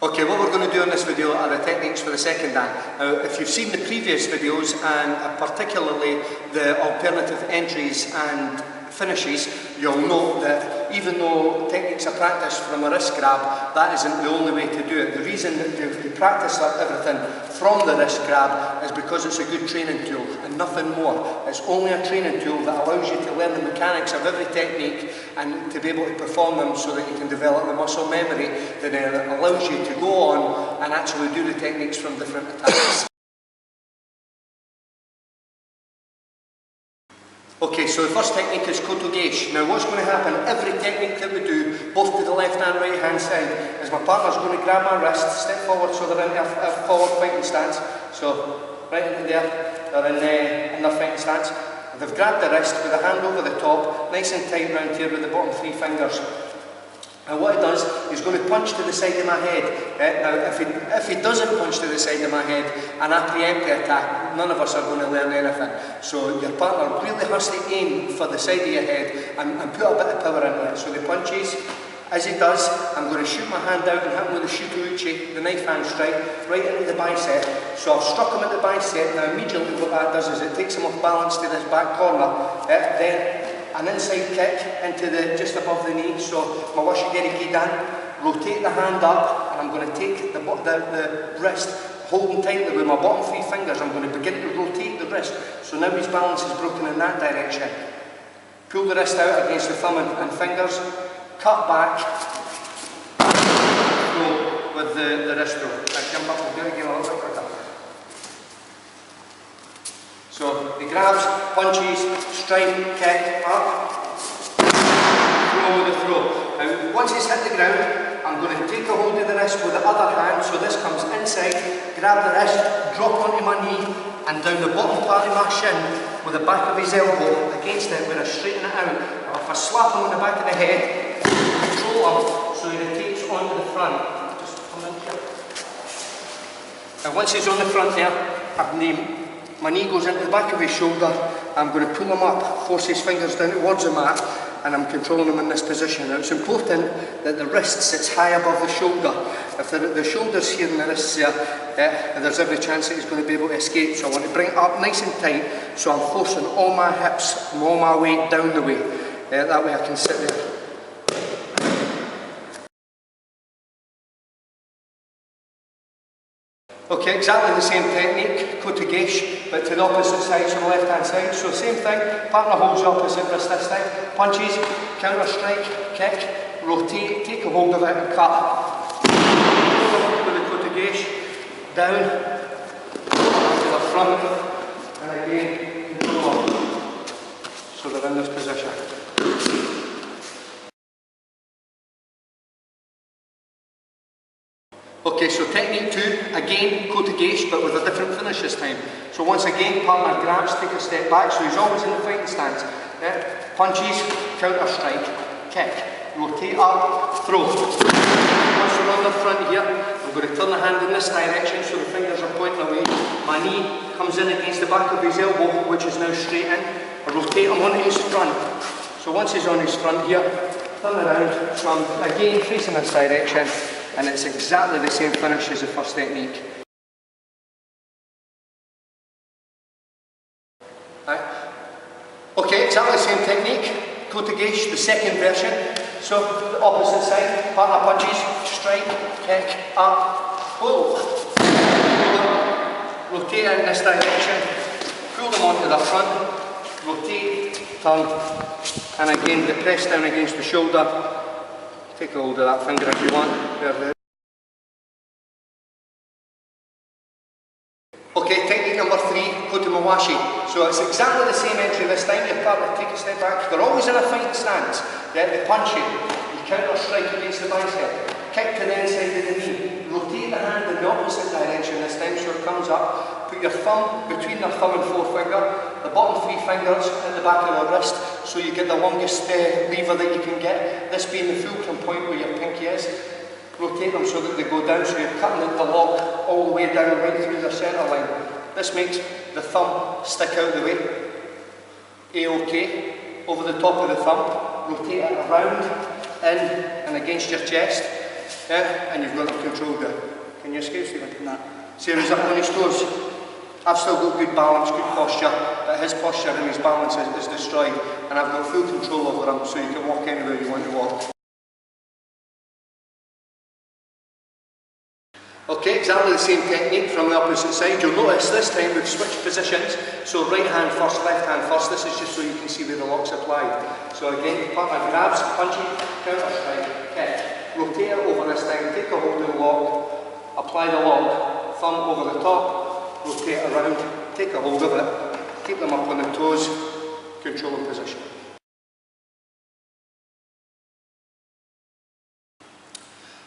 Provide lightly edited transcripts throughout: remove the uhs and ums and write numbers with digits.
Okay, what we're going to do in this video are the techniques for the second dan. Now, if you've seen the previous videos, and particularly the alternative entries and finishes, you'll know that even though techniques are practiced from a wrist grab, that isn't the only way to do it. The reason that you practice everything from the wrist grab is because it's a good training tool and nothing more. It's only a training tool that allows you to learn the mechanics of every technique and to be able to perform them so that you can develop the muscle memory that allows you to go on and actually do the techniques from different attacks. Okay, so the first technique is koto-geisha. Now what's going to happen, every technique that we do, both to the left and right hand side, is my partner's going to grab my wrist, step forward so they're in a forward fighting stance. So, right into there, they're in their fighting stance. They've grabbed the wrist with the hand over the top, nice and tight round here with the bottom three fingers. And what he does, he's going to punch to the side of my head. Now, if he doesn't punch to the side of my head and I preempt the attack, none of us are going to learn anything. So your partner really has to aim for the side of your head and put a bit of power into it. So he punches. As he does, I'm going to shoot my hand out and hit him with the shuto-uchi, the knife hand strike, right into the bicep. So I've struck him at the bicep. Now immediately what that does is it takes him off balance to this back corner. Then an inside kick into just above the knee, so my washigeri dan, rotate the hand up, and I'm going to take the wrist, holding tightly with my bottom three fingers, I'm going to begin to rotate the wrist, so now his balance is broken in that direction. Pull the wrist out against the thumb and fingers, cut back, throw with the wrist throw. Now jump up, we'll do it again a little bit quicker. So he grabs, punches, strike, kick, up, throw with the throw. Now once he's hit the ground, I'm going to take a hold of the wrist with the other hand, so this comes inside, grab the wrist, drop onto my knee and down the bottom part of my shin with the back of his elbow against it where I straighten it out. Now if I slap him on the back of the head, control him so he rotates onto the front. Just come in here. Now once he's on the front there, my knee goes into the back of his shoulder, I'm going to pull him up, force his fingers down towards the mat, and I'm controlling him in this position. Now it's important that the wrist sits high above the shoulder. If the shoulder's here and the wrist's there, there's every chance that he's going to be able to escape. So I want to bring it up nice and tight, so I'm forcing all my hips and all my weight down the way. That way I can sit there. Okay, exactly the same technique, koto-geisha, but to the opposite side, so the left hand side. So same thing, partner holds the opposite wrist this time, punches, counter strike, kick, rotate, take a hold of it and cut. With the koto-geisha, down, to the front, and again, control. So they're in this position. Okay, so technique 2, again koto-geisha but with a different finish this time. So once again, partner grabs, take a step back, so he's always in the fighting stance. Punches, counter strike, kick, rotate up, throw. Once we're on the front here, I'm going to turn the hand in this direction so the fingers are pointing away. My knee comes in against the back of his elbow, which is now straight in. I rotate him onto his front. So once he's on his front here, turn around, so I'm again facing this direction. And it's exactly the same finish as the first technique. Right. Okay, exactly the same technique, koto-geisha, the second version. So the opposite side, partner punches, strike, kick, up, pull. Rotate in this direction, pull them onto the front, rotate, turn, and again depress down against the shoulder. Take a hold of that finger if you want. Okay, technique number 3, koto-mawashi. So it's exactly the same entry this time. Your partner take a step back. They're always in a fighting stance. They punch you counter strike against the bicep. Kick to the inside of the knee. Rotate the hand in the opposite direction this time so it comes up. Put your thumb between their thumb and forefinger, the bottom three fingers at the back of the wrist so you get the longest lever that you can get, this being the fulcrum point where your pinky is. Rotate them so that they go down so you're cutting the lock all the way down right through the centre line. This makes the thumb stick out the way. A-OK. Over the top of the thumb, rotate it around, in and against your chest. yeah, and you've got the control there. Can you escape, Stephen? No. See how he's up on his toes? I've still got good balance, good posture, but his posture and his balance is destroyed, and I've got full control over him, so you can walk anywhere you want to walk. Okay, exactly the same technique from the opposite side. You'll notice this time we've switched positions, so right hand first, left hand first. This is just so you can see where the lock's applied. So again, partner grabs, punching, counter strike, kick. Rotate it over this time, take a hold of the lock, apply the lock, thumb over the top, rotate around, take a hold of it, keep them up on the toes, control the position.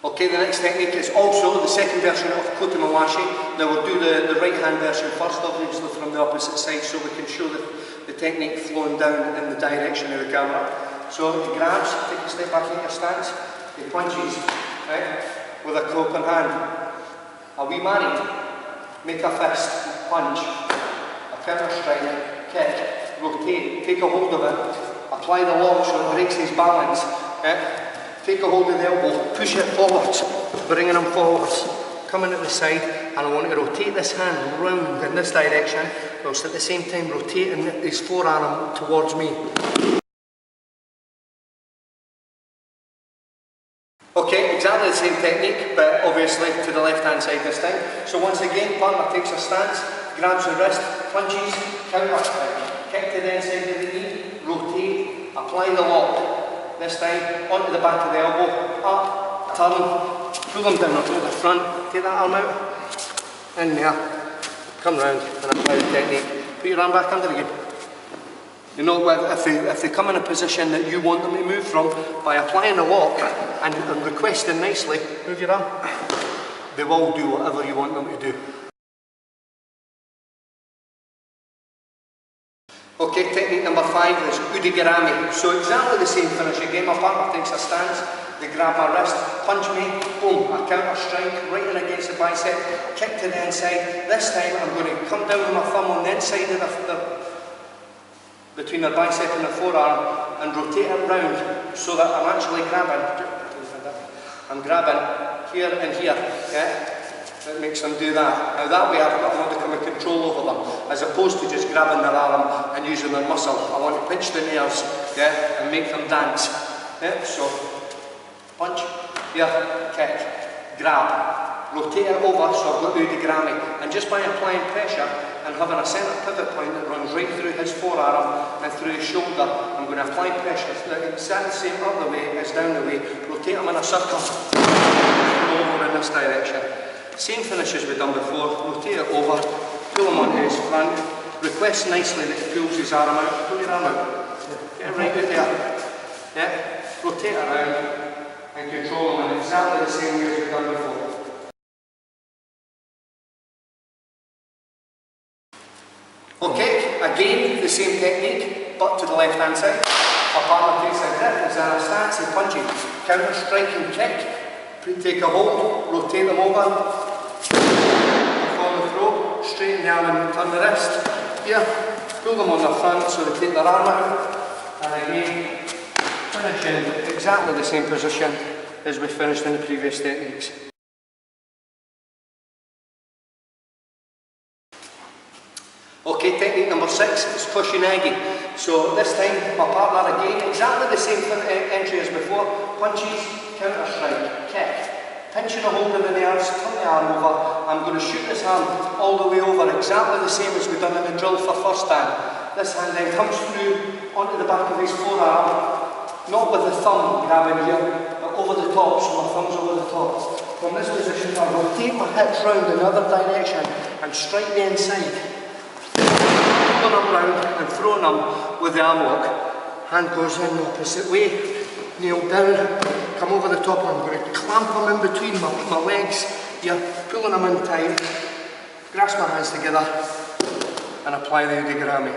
Okay, the next technique is also the second version of Kotomawashi. Now we'll do the right hand version first, obviously from the opposite side, so we can show the technique flowing down in the direction of the camera. So he grabs, take a step back in your stance, he punches, right, with a open hand. Are we married? Make a fist, punch, a counter strike, kick, rotate, take a hold of it, apply the lock so it breaks his balance. Take a hold of the elbow, push it forwards, bringing him forwards, coming at the side, and I want to rotate this hand round in this direction, whilst at the same time rotating his forearm towards me. Okay, exactly the same technique, but obviously to the left hand side this time. So once again, partner takes a stance, grabs the wrist, punches, counter strike, kick to the inside of the knee, rotate, apply the lock. This time, onto the back of the elbow, up, turn, pull them down onto the front, take that arm out, in there, come round and apply the technique. Put your arm back under again. You know, if they come in a position that you want them to move from, by applying the lock and requesting nicely, move your arm, they will do whatever you want them to do. Okay, technique number 5 is udigarami. So exactly the same finish again. My partner takes a stance, they grab my wrist, punch me, boom, a counter strike right in against the bicep, kick to the inside. This time I'm going to come down with my thumb on the inside of between the bicep and the forearm and rotate it round so that I'm actually grabbing. I'm grabbing here and here, yeah? That makes them do that. Now that way I've got a modicum of control over them, as opposed to just grabbing their arm and using their muscle. I want to pinch the nerves, yeah, and make them dance. Yeah? So, punch, here, kick, grab, rotate it over so I've got udigarami. And just by applying pressure and having a centre pivot point that runs right through his forearm and through his shoulder, I'm going to apply pressure exactly the same up the way as down the way, rotate him in a circle, over in this direction. Same finish as we've done before, rotate it over, pull him onto his front, request nicely that he pulls his arm out, pull your arm out, get him right out there, yeah? Rotate around and control him in exactly the same way as we've done before. Okay, again the same technique, but to the left hand side. Our partner takes a grip, he's in a stance, he's punching, counter strike and kick, take a hold, rotate them over, on the throat, straighten the arm and turn the wrist. Here, pull them on the front so they take their arm out. And again, finish in exactly the same position as we finished in the previous techniques. Okay, technique number 6 is Koshinagi. So this time, my partner again, exactly the same entry as before, punches, counter strike, kick. Pinching a hold of the nerves, turn the arm over. I'm going to shoot this hand all the way over, exactly the same as we've done in the drill for first hand. This hand then comes through onto the back of his forearm, not with the thumb grabbing here, but over the top, so my thumb's over the top. From this position, I'll rotate my hips round in the other direction and strike the inside. Pulling them round and throwing them with the arm lock. Hand goes in the opposite way. Kneel down, come over the top, I'm going to clamp them in between my legs, here, pulling them in tight, grasp my hands together and apply the udigarami.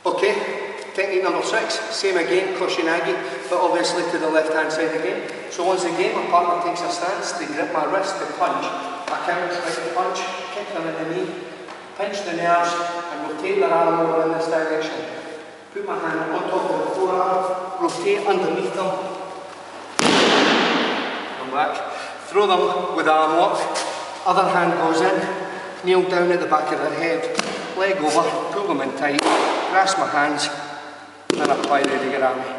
Okay, technique number 6, same again, Koshinagi, but obviously to the left hand side again. So once again, my partner takes a stance, they grip my wrist, they punch, I counter strike the punch, kick them in the knee, pinch the nerves and rotate their arm over in this direction. put my hand on top of the forearm, rotate underneath them, come back, throw them with arm lock, other hand goes in, kneel down at the back of their head, leg over, pull them in tight, grasp my hands, and apply the origami.